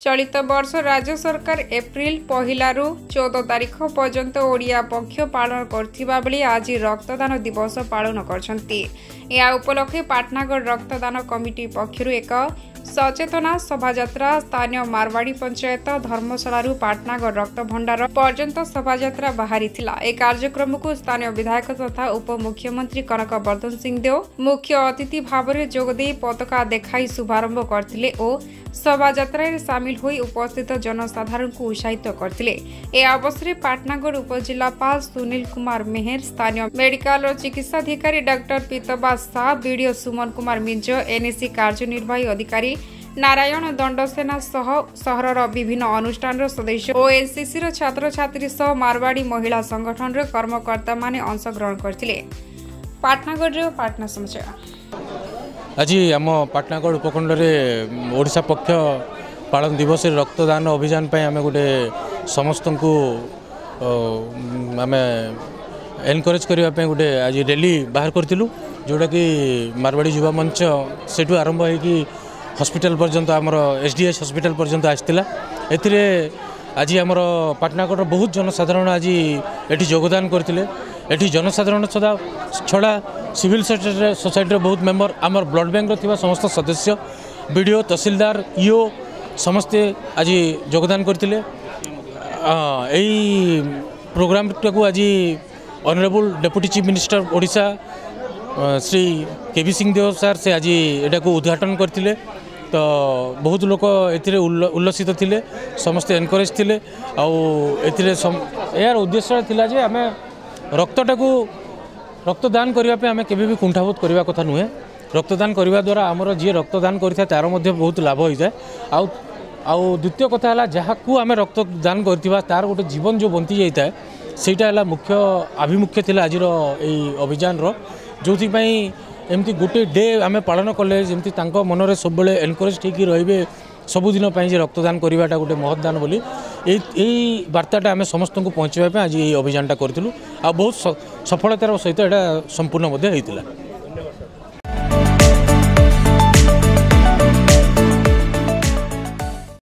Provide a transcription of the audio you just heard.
चलित वर्ष राज्य सरकार एप्रिल 1 रु 14 तारिख पर्यंत ओडिया पक्ष पालन करथिबा बेले आज रक्तदान दिवस पालन करछंती। या उपलक्षे पाटनागढ़ रक्तदान कमिटी पक्षरु एक सचेतना शोभायात्रा स्थानीय मारवाड़ी पंचायत धर्मशाला पाटनागढ़ रक्त भंडार पर्यंत शोभायात्रा बाहरी थिला। ए कार्यक्रम को स्थानीय विधायक तथा उपमुख्यमंत्री कनक वर्धन सिंह देव मुख्य अतिथि भाव में जोगदे पताका देखाई शुभारंभ करथिले और शोभायात्रा सामिल होई उपस्थित जनसाधारण को उत्साहित करथिले। ए अवसर में पाटनागढ़ उपजिलापाल सुनील कुमार मेहर, स्थानीय मेडिकल चिकित्साधिकारी doctor पीतबा Shah, BDO Suman Kumar Minz, NAC कार्यनिर्वाही अधिकारी नारायण दंडसेना सह सहरर विभिन्न अनुष्ठान सदस्य और एनसीसी छात्र छात्री सह मारवाड़ी महिला संगठन कर्मकर्ता माने अंशग्रहण करथिले। पाटनागढ़ पाटना समाचार। आज आम पाटनागढ़ उपखंड में ओडिशा पक्ष पालन दिवस रक्तदान अभियान आम गोटे समस्त को आम एनकरेज करने गोटे आज रैली बाहर करूँ, जोटा कि मारवाड़ी युवा मंच से आरंभ होगी हॉस्पिटल पर्यंत आमर एसडीएस हॉस्पिटल पर्यंत आसाला। एथिरे आज आमर पाटनागढ़ बहुत जनसाधारण आज एटी योगदान करते। एटी जनसाधारण छड़ा सिविल सोसाइटी बहुत मेंबर आमर ब्लड बैंक थिबा समस्त सदस्य बीडीओ तहसीलदार ईओ समस्ते आज योगदान करते। यही प्रोग्राम को आज honourable deputy chief minister Odisha Shri KV Singh Deo sir से आज एटा को उद्घाटन करते। तो बहुत लोग ए उल्लसित थिले, समस्ते एनकरेज थिले। यार उद्देश्य थिला जे आमे रक्तटा को रक्तदान करने आम केबे भी कुंठाबोध करने कथा नुहे। रक्तदान करने द्वारा आमर जी रक्तदान करता तार मध्य बहुत लाभ हो जाए। आउ द्वितीय कथा है जहाँ को आम रक्तदान करथिबा तार गोटे जीवन जो बंती जाता है ସେଇଟା ହେଲା मुख्य आभिमुख्य थिला आज अभियान जो एमती गोटे डे आम पालन कले जमी मनरे सब बेले एनकरेज ठीक रे सबुदिन रक्तदान करवाटा गोटे महत्दान बोली यही वार्ताटा आम समस्त को पहुँचापी आज ये अभियानटा करूँ। आ बहुत सफलतार सहित यहाँ संपूर्ण होता।